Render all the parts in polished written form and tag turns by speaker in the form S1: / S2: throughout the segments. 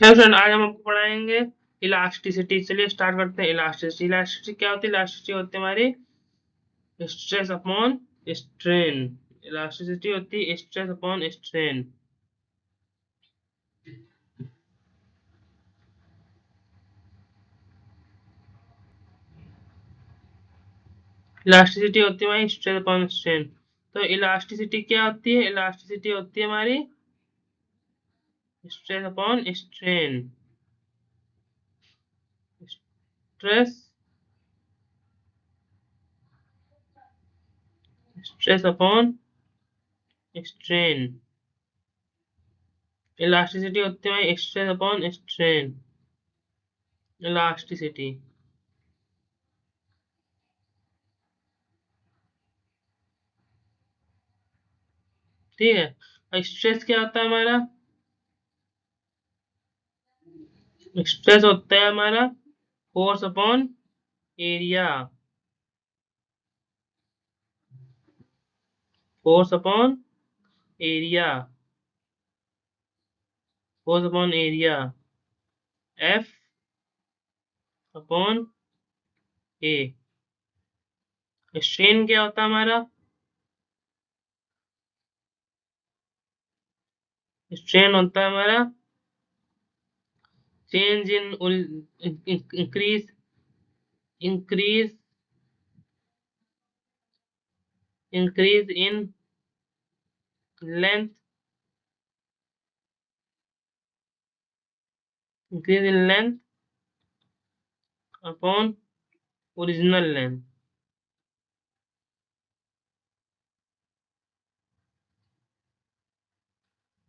S1: Hello friend, आज हम आपको पढ़ाएंगे इलास्टिसिटी। चलिए स्टार्ट करते हैं। इलास्टिसिटी इलास्टिसिटी क्या होती है? इलास्टिसिटी होती है हमारी स्ट्रेस अपॉन स्ट्रेन। इलास्टिसिटी होती है स्ट्रेस अपॉन स्ट्रेन। इलास्टिसिटी होती है हमारी स्ट्रेस अपॉन स्ट्रेन। तो इलास्टिसिटी क्या होती है? इलास्टिसिटी होती है हमारी stress upon strain. Stress stress upon strain. Elasticity होती है हमारी स्ट्रेस अपॉन स्ट्रेन। इलास्टिसिटी। ठीक है। और स्ट्रेस क्या होता है हमारा? स्ट्रेस होता है हमारा force upon area. Force upon area. Force upon area. F upon A. Strain क्या होता है हमारा? स्ट्रेन होता है हमारा change in increase increase increase in length. Increase in length upon original length.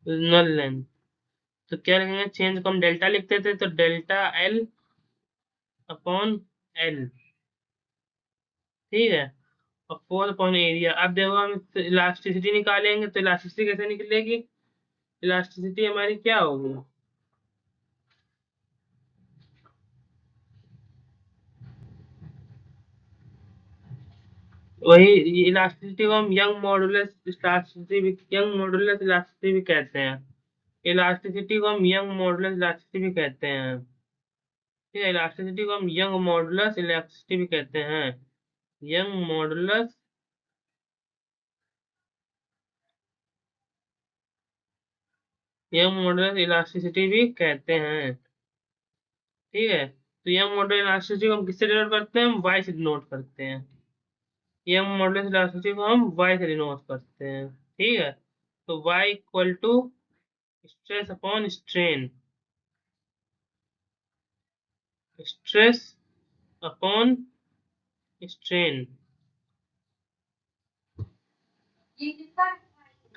S1: Original length. तो क्या लिखेंगे? चेंज को हम डेल्टा लिखते थे, तो डेल्टा एल अपॉन एल। ठीक है। और फोर्स अपॉन एरिया। अब देखो हम इलास्टिसिटी निकालेंगे, तो इलास्टिसिटी कैसे निकलेगी? इलास्टिसिटी हमारी क्या होगी? वही इलास्टिसिटी को हम यंग मॉडुलस इलास्टिसिटी भी कहते हैं। इलास्टिसिटी को हम यंग मॉडुलस इलास्टिसिटी भी कहते हैं। ठीक है। इलास्टिसिटी को हम यंग मॉडुलस इलास्टिसिटी भी कहते हैं। Young modulus young modulus elasticity भी कहते हैं। ठीक है। तो यंग मॉडुलस इलास्टिसिटी को हम किससे डिनोट करते हैं? हम वाई से डिनोट करते हैं। यंग मॉडुलस इलास्टिसिटी को हम वाई से डिनोट करते हैं। ठीक है। तो Y equal to stress upon strain. Stress upon strain.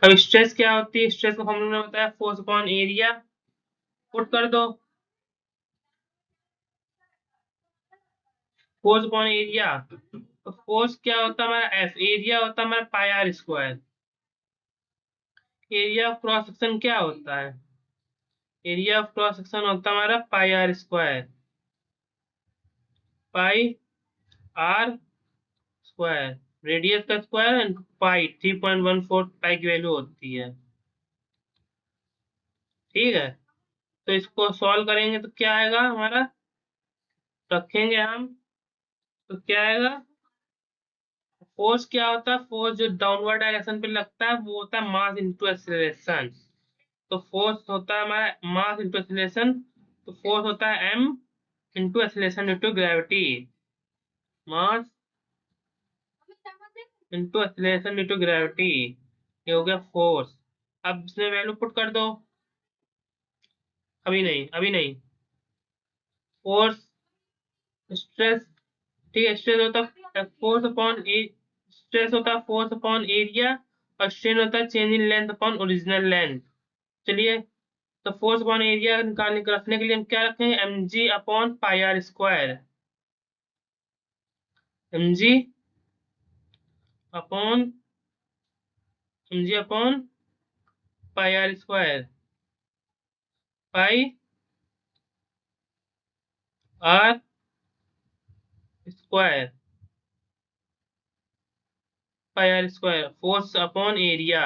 S1: अब स्ट्रेस क्या होती है? स्ट्रेस को हम लोगों ने बताया फोर्स अपॉन एरिया। पुट कर दो। Force upon area. तो फोर्स क्या होता है हमारा? एफ। एरिया होता है हमारा pi R square. Area of cross section क्या होता है? एरिया ऑफ क्रॉस सेक्शन होता है हमारा pi R square. Pi R square. Radius का स्क्वायर एंड पाई 3.14 पाई की वैल्यू होती है। ठीक है। तो इसको सॉल्व करेंगे तो क्या आएगा हमारा? रखेंगे हम, तो क्या आएगा? फोर्स क्या होता है? फोर्स जो डाउनवर्ड डायरेक्शन पे लगता है वो होता है मास इनटू एक्सीलरेशन। तो फोर्स होता है हमारा मास इनटू एक्सीलरेशन। तो फोर्स होता है M into acceleration into gravity. Mass into acceleration into gravity. ये हो गया फोर्स। अब इसमें वैल्यू पुट कर दो। अभी नहीं, अभी नहीं। Force stress. ठीक है। स्ट्रेस होता है फोर्स अपॉन ए। स्ट्रेस होता है फोर्स अपॉन एरिया। और स्ट्रेन होता है change in length upon original length. चलिए। तो फोर्स अपॉन एरिया निकालने के रखने के लिए हम क्या रखेंगे? M G upon pi R square. M G upon M G upon pi R square. Pi R square. Pi R square force upon area.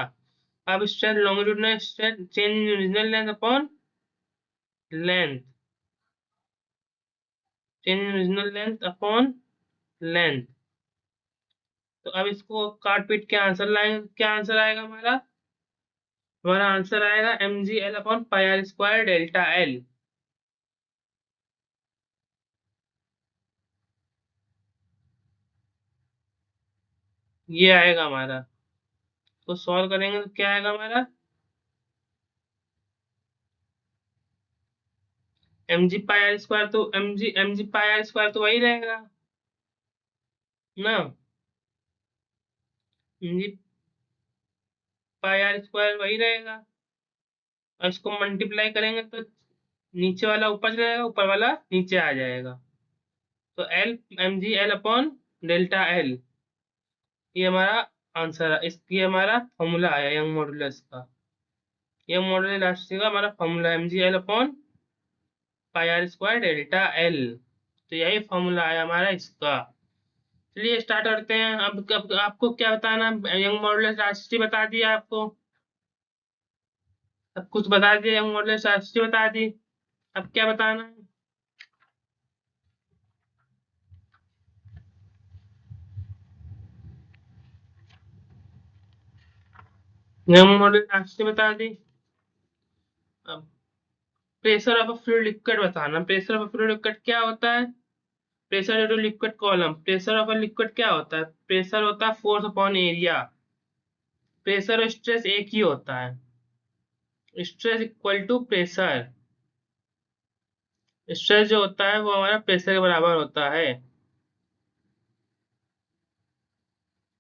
S1: अब stress longitudinal stress change in original length upon length, change in original length upon length. तो अब इसको काट पीट के answer लाएंगे, क्या answer आएगा हमारा? हमारा आंसर आएगा mgl upon pi R square delta L. ये आएगा हमारा। तो सॉल्व करेंगे तो क्या आएगा हमारा? mg पाई आर स्क्वायर तो वही रहेगा ना। mg पाई आर स्क्वायर वही रहेगा, और इसको मल्टीप्लाई करेंगे तो नीचे वाला ऊपर चला जाएगा, ऊपर वाला नीचे आ जाएगा। तो L mgl upon delta L, ये हमारा आंसर है। ये हमारा फॉर्मूला आया यंग मॉडुलस का। यंग मॉडुलस राशि का हमारा formula mgl upon pi R square delta L. तो यही फॉर्मूला आया हमारा इसका। चलिए स्टार्ट करते हैं। अब आपको क्या बताना? यंग मॉडुलस राशि बता दिया आपको, सब कुछ बता दिया, यंग मॉडुलस राशि बता दी। अब क्या बताना है? यंग मॉडुलस राशि बता दी। अब pressure of a fluid liquid बताना। Pressure of a fluid liquid क्या होता है? Pressure to liquid column. Pressure of a liquid क्या होता है? प्रेशर होता है फोर्स अपॉन एरिया। प्रेशर और स्ट्रेस एक ही होता है। Stress equal to pressure. Stress जो होता है वो हमारा प्रेशर के बराबर होता है।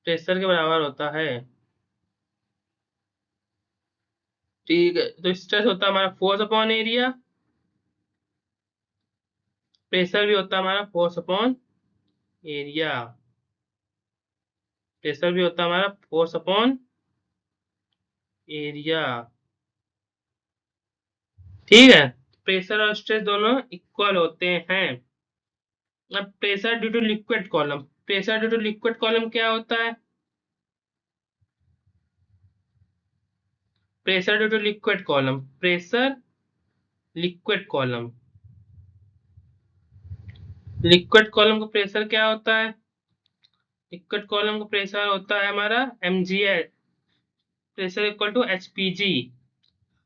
S1: प्रेशर के बराबर होता है। ठीक है, तो स्ट्रेस होता है हमारा फोर्स अपॉन एरिया। प्रेशर भी होता है हमारा फोर्स अपॉन एरिया। प्रेशर भी होता है हमारा फोर्स अपॉन एरिया। ठीक है, प्रेशर और स्ट्रेस दोनों इक्वल होते हैं। अब pressure due to liquid column. Pressure due to liquid column क्या होता है? Pressure due to liquid column. Pressure liquid column. Liquid column का प्रेशर क्या होता है? लिक्विड कॉलम का प्रेशर होता है हमारा mgh। Pressure equal to hpg,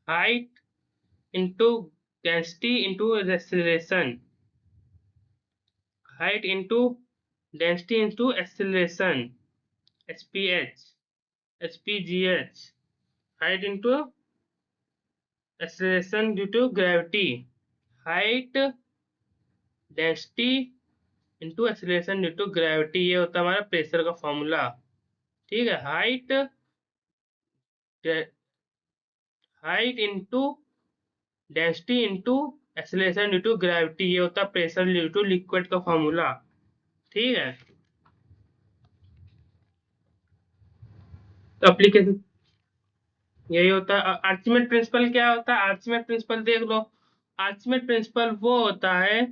S1: height into density into acceleration. Height into density into acceleration, hph, hpgh। Height into acceleration due to gravity. Height density into acceleration due to gravity, ये होता है हमारा pressure का formula. ठीक है, height into density into acceleration due to gravity, ये होता है प्रेशर ड्यू टू लिक्विड का फॉर्मूला। ठीक है, तो एप्लीकेशन यही होता है। आर्चिमेड प्रिंसिपल क्या होता है? आर्चिमेड प्रिंसिपल देख लो। आर्चिमेड प्रिंसिपल वो होता है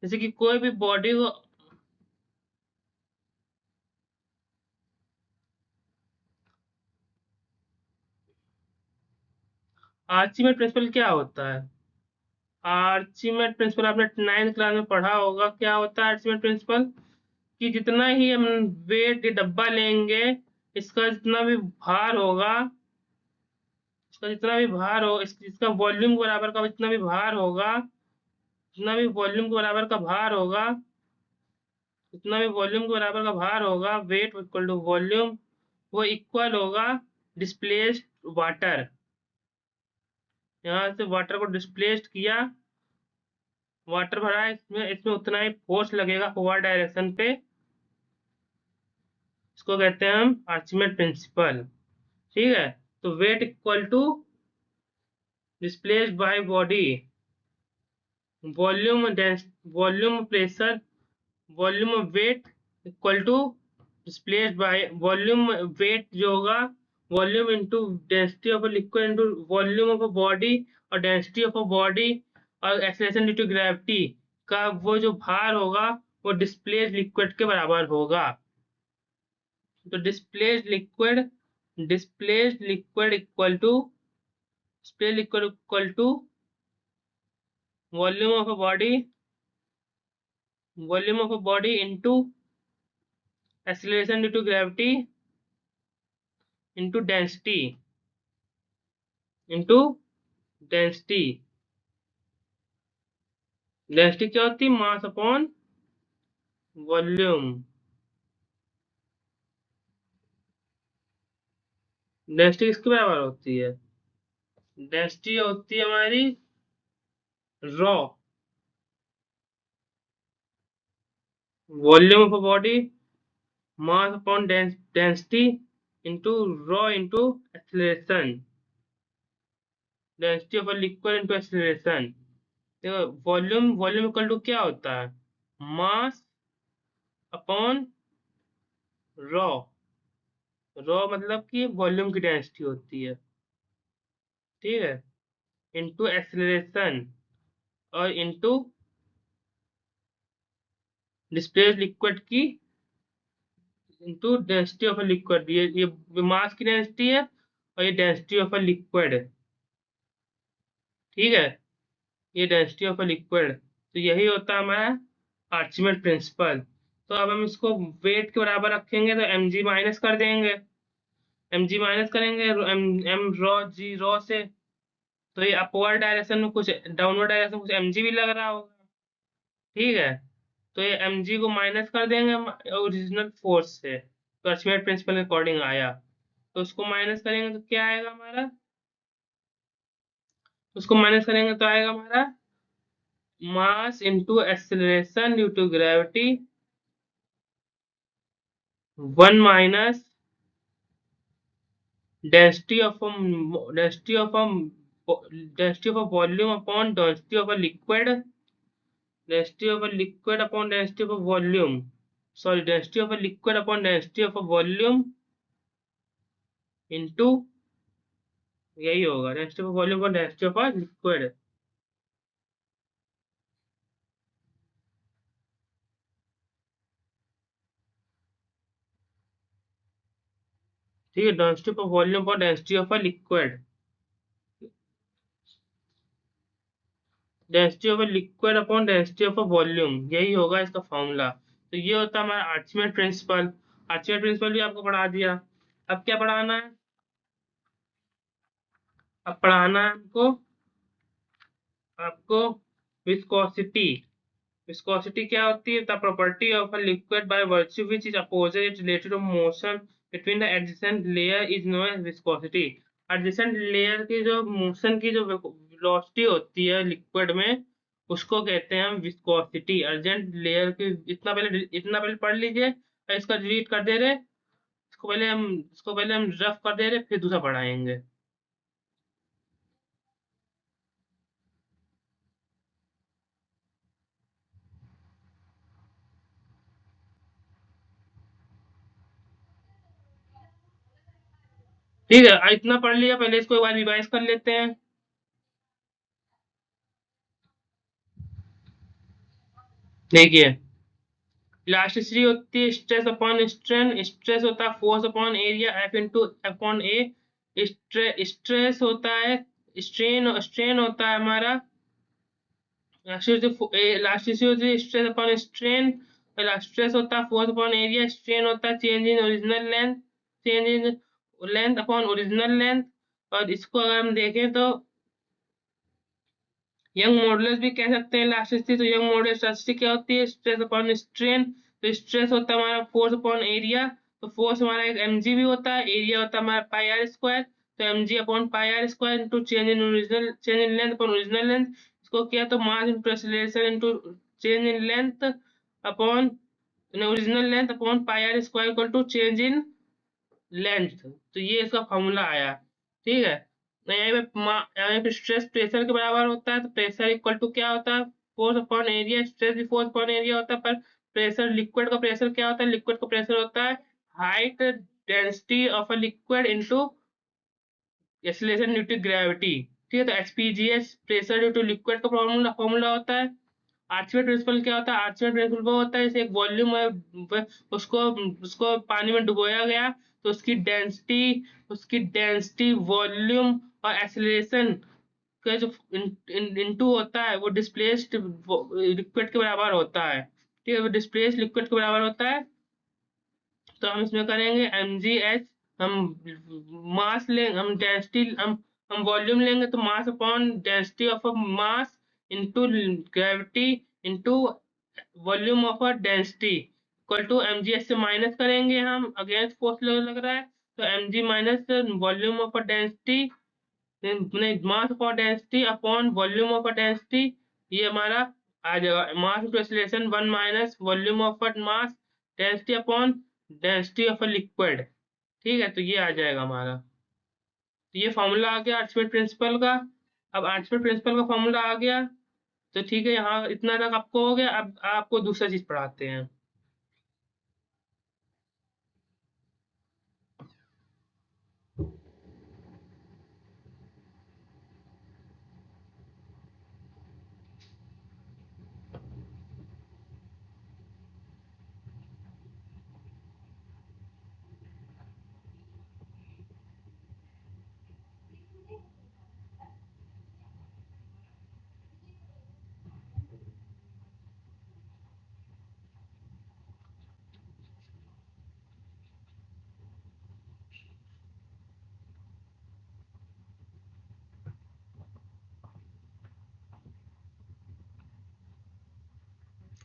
S1: जैसे कि कोई भी बॉडी को, आर्चिमेड प्रिंसिपल क्या होता है? आर्चिमेड प्रिंसिपल आपने 9th क्लास में पढ़ा होगा। क्या होता है आर्चिमेड प्रिंसिपल? कि जितना ही हम वेट डब्बा लेंगे, इसका जितना भी भार होगा, इसका जितना भी भार हो, इसका वॉल्यूम के बराबर का जितना भी भार होगा, जितना भी वॉल्यूम के बराबर का भार होगा, जितना भी वॉल्यूम के बराबर का भार होगा, वेट इक्वल टू वॉल्यूम, वो इक्वल होगा डिस्प्लेस्ड वाटर। यहाँ से वाटर को डिस्प्लेस्ड किया, वाटर भरा है इसमें, इसमें उतना ही फोर्स लगेगा फॉरवर्ड डायरेक्शन पे। इसको कहते हैं हम आर्चिमेड प्रिंसिपल। ठीक है, तो weight equal to displaced by body, volume volume pressure, volume weight equal to displaced by volume weight जो होगा, volume into density of a liquid into volume of a body, और डेंसिटी ऑफ अ बॉडी और acceleration due to gravity का वो जो भार होगा वो डिस्प्लेस्ड लिक्विड के बराबर होगा। तो displaced liquid equal to volume of a body into acceleration due to gravity into density density क्या होती है? Mass upon volume. डेंसिटी किसके बराबर होती है? डेंसिटी होती है हमारी raw volume of a body mass upon density into raw into acceleration density of a liquid into acceleration. देखो वॉल्यूम वॉल्यूम इक्वल टू क्या होता है? Mass upon raw. रॉ मतलब कि वॉल्यूम की डेंसिटी होती है, ठीक है, इंटू एक्सीलरेशन और इंटू डिस्प्लेस्ड लिक्विड की into density of a liquid. ये मास की डेंसिटी है और ये डेंसिटी ऑफ अ लिक्विड है, ठीक है, ये डेंसिटी ऑफ अ लिक्विड। तो यही होता है हमारा आर्चिमेड प्रिंसिपल। तो अब हम इसको वेट के बराबर रखेंगे तो एम जी माइनस कर देंगे, एम जी माइनस करेंगे एम एम रॉ जी रॉ से। तो ये अपवर्ड डायरेक्शन में कुछ डाउनवर्ड डायरेक्शन में कुछ एम जी भी लग रहा होगा, ठीक है। तो ये एम जी को माइनस कर देंगे ओरिजिनल फोर्स से, तो आर्चिमेड प्रिंसिपल के अकॉर्डिंग आया। तो उसको माइनस करेंगे तो क्या आएगा हमारा? उसको माइनस करेंगे तो आएगा हमारा mass into acceleration due to gravity 1 - density of a density of a volume upon density of a liquid, density of a liquid upon density of a volume, sorry, density of a liquid upon density of a volume into, यही होगा density of a volume upon density of a liquid, ठीक है, density of a volume upon density of a liquid, density of a liquid upon density of a volume, यही होगा इसका formula. तो ये होता है हमारा आर्चिमेड प्रिंसिपल। आर्चिमेड प्रिंसिपल भी आपको पढ़ा दिया। अब क्या पढ़ाना है? अब पढ़ाना है हमको आपको विस्कोसिटी। विस्कोसिटी क्या होती है? The property of a liquid by virtue which is opposite it related to motion between the adjacent layer is known as viscosity. Adjacent layer की जो मोशन की जो वेलोसिटी होती है लिक्विड में, उसको कहते हैं हम विस्कोसिटी। अर्जेंट लेयर की इतना पहले पढ़ लीजिए और इसका डिलीट कर दे रहे, इसको पहले हम रफ कर दे रहे, फिर दूसरा पढ़ाएंगे। ठीक है, इतना पढ़ लिया, पहले इसको एक बार रिवाइज कर लेते हैं। देखिए, इलास्टिसिटी होती है स्ट्रेस अपॉन स्ट्रेन, स्ट्रेस होता है force upon area F into upon A, stress होता है स्ट्रेन, स्ट्रेन होता है हमारा इलास्टिसिटी होती है स्ट्रेस अपॉन स्ट्रेन, स्ट्रेस होता है फोर्स अपॉन एरिया, स्ट्रेन होता है change in original length, change in length upon original length. और इसको अगर हम देखें तो यंग मॉडुलस भी कह सकते हैं इलास्टिसिटी। तो यंग मॉडुलस इलास्टिसिटी क्या होती है? Stress upon strain. तो स्ट्रेस होता है हमारा फोर्स अपॉन एरिया, तो फोर्स हमारा एक mg भी होता है, एरिया होता है हमारा पाई आर स्क्वायर, तो mg upon pi R square into change in length upon original length. इसको किया तो mass into acceleration into change in length upon original length upon pi R square equal to change in length. तो ये इसका formula आया, ठीक है। तो यहाँ पे स्ट्रेस प्रेशर के बराबर होता है, तो प्रेशर इक्वल टू क्या होता है? Force upon area. स्ट्रेस भी फोर्स अपॉन एरिया होता है, पर प्रेशर लिक्विड का प्रेशर क्या होता है? लिक्विड का प्रेशर होता है height density of a liquid into acceleration due to gravity, ठीक है। तो HPGS pressure due to liquid का फॉर्मूला फॉर्मूला होता है। आर्चिमेड प्रिंसिपल क्या होता है? आर्चिमेड प्रिंसिपल वो होता है जैसे एक वॉल्यूम है, उसको उसको पानी में डुबोया गया, तो उसकी डेंसिटी वॉल्यूम और एक्सीलरेशन का जो इनटू होता है वो डिस्प्लेस्ड लिक्विड के बराबर होता है। ठीक है, वो डिस्प्लेस्ड लिक्विड के बराबर होता है। तो हम इसमें करेंगे mgh, हम मास लेंगे, हम डेंसिटी, हम वॉल्यूम लेंगे तो mass upon density of a mass into gravity into volume of a density equal to mgh से माइनस करेंगे हम, अगेंस्ट फोर्स लग रहा है तो mg minus volume of a density, नहीं mass upon density upon volume of a density, ये हमारा आ जाएगा mass to acceleration 1 minus volume of a mass density upon density of a liquid. ठीक है, तो ये आ जाएगा हमारा। तो ये फॉर्मूला आ गया आर्चिमेड प्रिंसिपल का। अब आर्चिमेड प्रिंसिपल का फॉर्मूला आ गया तो ठीक है, यहाँ इतना तक आपको हो गया। अब आपको दूसरा चीज पढ़ाते हैं।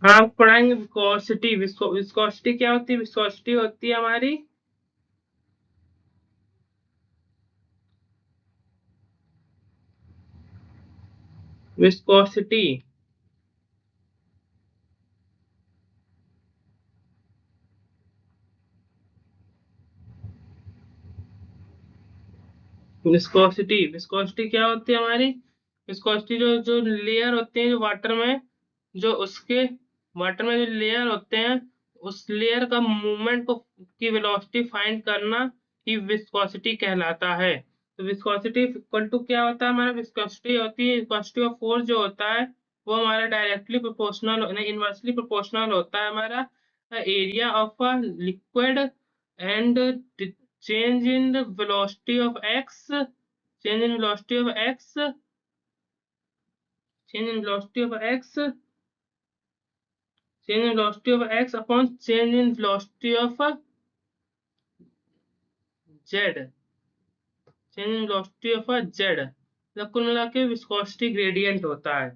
S1: हाँ, आप पढ़ाएंगे विस्कोसिटी। विस्कोसिटी क्या होती है? विस्कोसिटी होती है हमारी विस्कोसिटी विस्कोसिटी विस्कोसिटी क्या होती है हमारी? विस्कोसिटी जो जो लेयर होते हैं जो वाटर में, जो उसके वाटर में जो लेयर होते हैं, उस लेयर का मूवमेंट को की वेलोसिटी फाइंड करना ही विस्कोसिटी कहलाता है। तो विस्कोसिटी इक्वल टू क्या होता है हमारा? विस्कोसिटी होती है विस्कोसिटी ऑफ फोर्स जो होता है वो हमारा डायरेक्टली प्रोपोर्शनल नहीं इनवर्सली प्रोपोर्शनल होता है हमारा area of a liquid and change in the velocity of x, change in velocity of x, change in velocity of x, change in velocity of x upon change in velocity of z, change in velocity of z, मतलब कुल मिला के viscosity gradient होता है।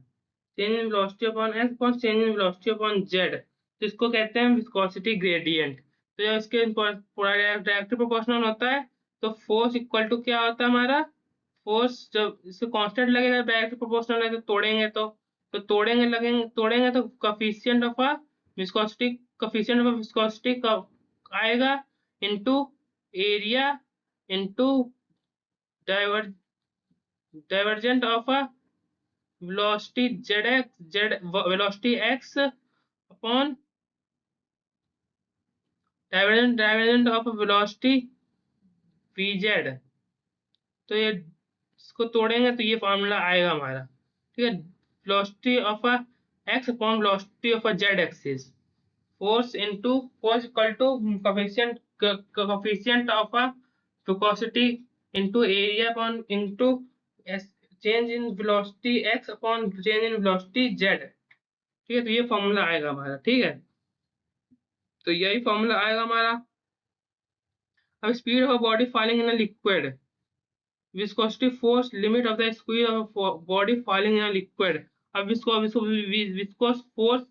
S1: Change in velocity upon x upon change in velocity upon Z, तो इसको कहते हैं विस्कोसिटी ग्रेडियंट। तो जब इसके पूरा डायरेक्टली प्रोपोर्शनल होता है तो फोर्स इक्वल टू क्या होता है हमारा? फोर्स जब इसको कांस्टेंट लगेगा डायरेक्टली प्रोपोर्शनल है तो तोड़ेंगे तो तोड़ेंगे तो coefficient of a viscosity, coefficient of viscosity आएगा into area into diver divergent of a velocity velocity x upon divergent of velocity vz। तो ये इसको तोड़ेंगे तो ये फॉर्मूला आएगा हमारा। ठीक है, velocity of a x upon velocity of a z axis, force into force equal to coefficient of a viscosity into area upon into change in velocity x upon change in velocity z। ठीक है, तो ये formula आएगा हमारा। ठीक है, तो यही फॉर्मूला आएगा हमारा। अब speed of body falling in a liquid, viscosity force limit of the speed of body falling in a liquid. अब विस्कोस फोर्स,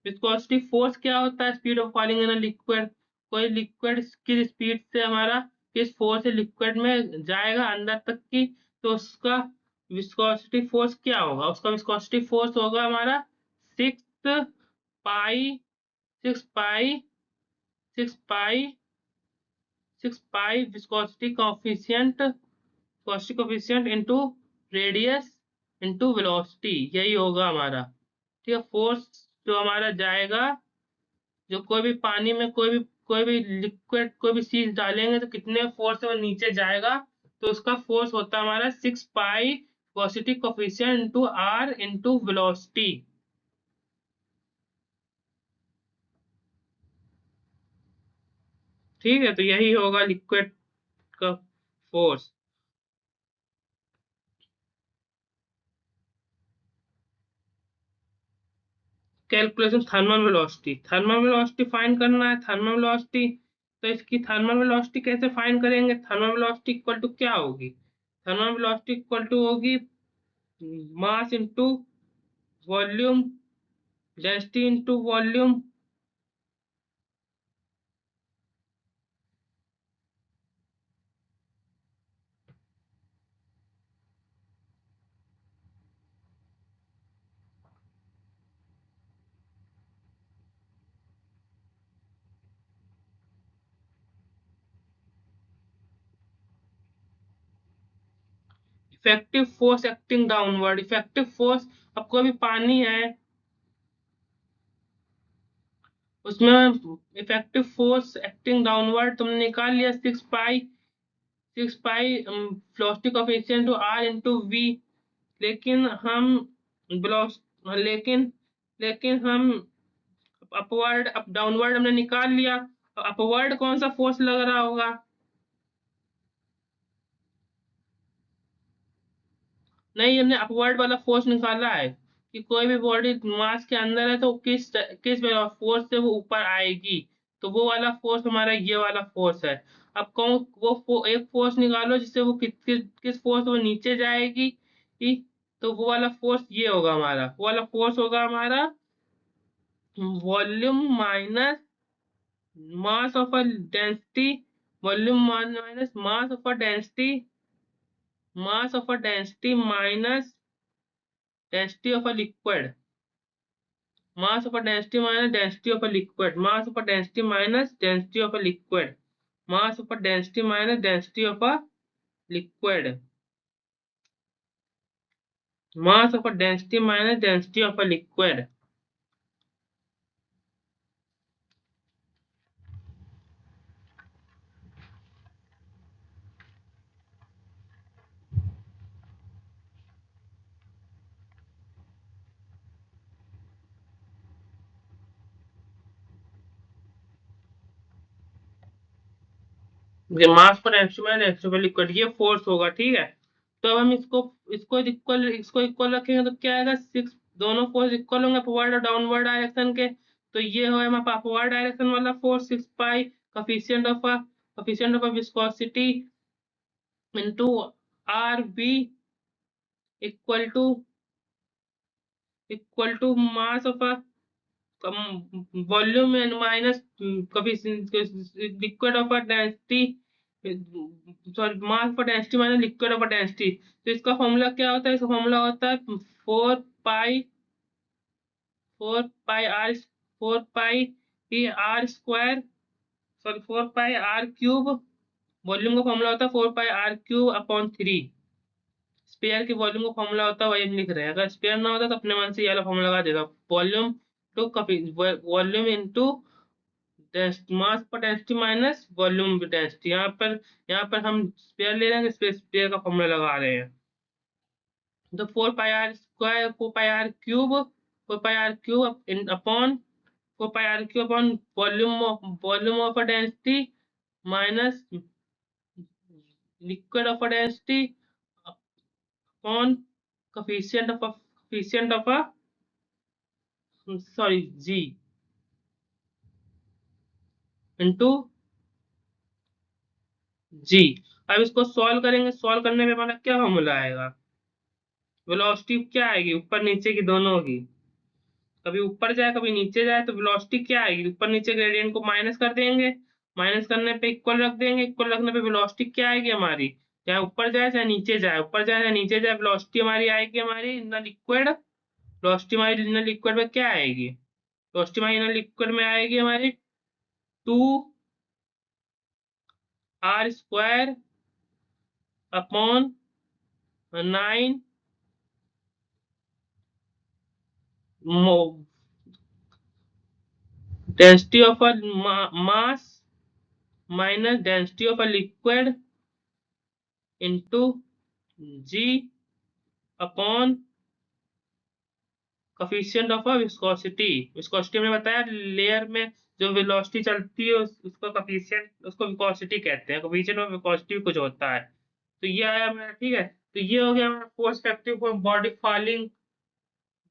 S1: विस्कोसिटी फोर्स क्या होता है speed of falling in a liquid? कोई लिक्विड किस speed से हमारा किस force से लिक्विड में जाएगा अंदर तक की, तो उसका विस्कोसिटी फोर्स क्या होगा? उसका विस्कोसिटी फोर्स होगा हमारा six pi six pi six pi six pi viscosity coefficient into radius into velocity, यही होगा हमारा। ठीक है, फोर्स जो हमारा जाएगा, जो कोई भी पानी में कोई भी लिक्विड कोई भी चीज डालेंगे तो कितने फोर्स से वो नीचे जाएगा, तो उसका फोर्स होता है हमारा 6 pi viscosity coefficient into R into velocity. ठीक है, तो यही होगा लिक्विड का force. Calculation thermal velocity find करना है। थर्मल वेलोसिटी, तो इसकी थर्मल वेलोसिटी कैसे फाइंड करेंगे? थर्मल वेलोसिटी इक्वल टू क्या होगी? थर्मल वेलोसिटी इक्वल टू होगी mass into volume, density into volume. Effective force acting downward, effective force, अब कोई भी पानी है उसमें इफेक्टिव फोर्स एक्टिंग डाउनवर्ड तुमने निकाल लिया 6 pi velocity coefficient to R into V. लेकिन हम लेकिन लेकिन हम अपवर्ड अप डाउनवर्ड हमने निकाल लिया, अपवर्ड कौन सा फोर्स लग रहा होगा? नहीं, हमने अपवर्ड वाला फोर्स निकाला है कि कोई भी बॉडी मास के अंदर है तो किस किस फोर्स से वो ऊपर आएगी, तो वो वाला फोर्स हमारा ये वाला फोर्स है। अब कौन एक फोर्स निकालो जिससे वो किस फोर्स वो नीचे जाएगी, तो वो वाला फोर्स ये होगा हमारा, वो वाला फोर्स होगा हमारा volume minus mass of a density, volume minus mass of a density minus density of a liquid, mass of a density minus density of a liquid, mass of a density minus density of a liquid, mass of a density minus density of a liquid, mass of a density minus density of a liquid। मास पर density minus density of a liquid ये force होगा, ठीक है। तो अब हम इसको equal रखेंगे तो क्या आएगा? 6, दोनों फोर्स इक्वल होंगे अपवर्ड और डाउनवर्ड डायरेक्शन के, तो ये हो हमारा अपवर्ड डायरेक्शन वाला force 6 pi coefficient of viscosity into R B equal to mass of a volume and minus liquid of a density, sorry mass of density minus liquid of density. तो इसका formula क्या होता है? इसका formula होता है 4 pi, 4 pi R, 4 pi R square, sorry 4 pi R cube. Volume का formula होता है 4 pi R cube upon 3। Sphere के वॉल्यूम का फॉर्मूला होता है वही हम लिख रहे हैं, अगर स्पेयर ना होता तो अपने मन से ये वाला फॉर्मूला लगा देगा, volume to volume into mass पर डेंसिटी माइनस वॉल्यूम डेंसिटी। यहाँ पर हम स्पेयर ले रहे हैं, स्पेयर का फॉर्मूला लगा रहे हैं। तो 4 pi R square, 4 pi R cube upon 4 pi R cube upon volume of a density minus liquid of a density upon coefficient of a sorry g into G. अब इसको सॉल्व करेंगे, solve करने में हमारा क्या फॉर्मूला आएगा? Velocity क्या आएगी ऊपर नीचे की दोनों की, कभी ऊपर जाए कभी नीचे जाए, तो वेलोसिटी क्या आएगी? ऊपर नीचे ग्रेडियंट को माइनस कर देंगे, माइनस करने पे इक्वल रख देंगे, इक्वल रखने पे वेलोसिटी क्या आएगी हमारी? चाहे ऊपर जाए चाहे नीचे जाए, ऊपर जाए चाहे नीचे जाए, वेलोसिटी हमारी आएगी हमारी इन लिक्विड, वेलोसिटी हमारी इन लिक्विड में क्या आएगी? वेलोसिटी हमारी इन लिक्विड में आएगी हमारी 2 r square upon 9 density of a mass minus density of a liquid into G upon coefficient of a viscosity. Viscosity में बताया लेयर में जो वेलोसिटी चलती है उसको कोफिशिएंट, उसको विस्कोसिटी कहते हैं, कोफिशिएंट ऑफ विस्कोसिटी कुछ होता है। तो ये आया मेरा, ठीक है। तो ये हो गया हमारा force factor for body falling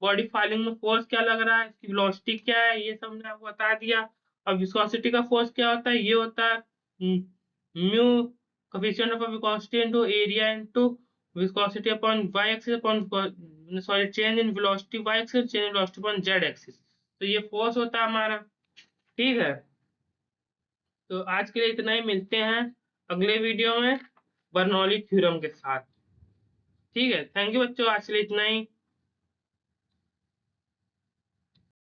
S1: body filing में फोर्स क्या लग रहा है, इसकी वेलोसिटी क्या है, ये सब मैंने आपको बता दिया। अब विस्कोसिटी का फोर्स क्या होता है, ये होता है mu coefficient of viscosity into area into viscosity upon y axis upon sorry change in velocity y axis, change in velocity upon z axis. तो ये फोर्स होता है हमारा। ठीक है, तो आज के लिए इतना ही, मिलते हैं अगले वीडियो में बर्नौली थ्योरम के साथ। ठीक है, थैंक यू बच्चों, आज के लिए इतना ही।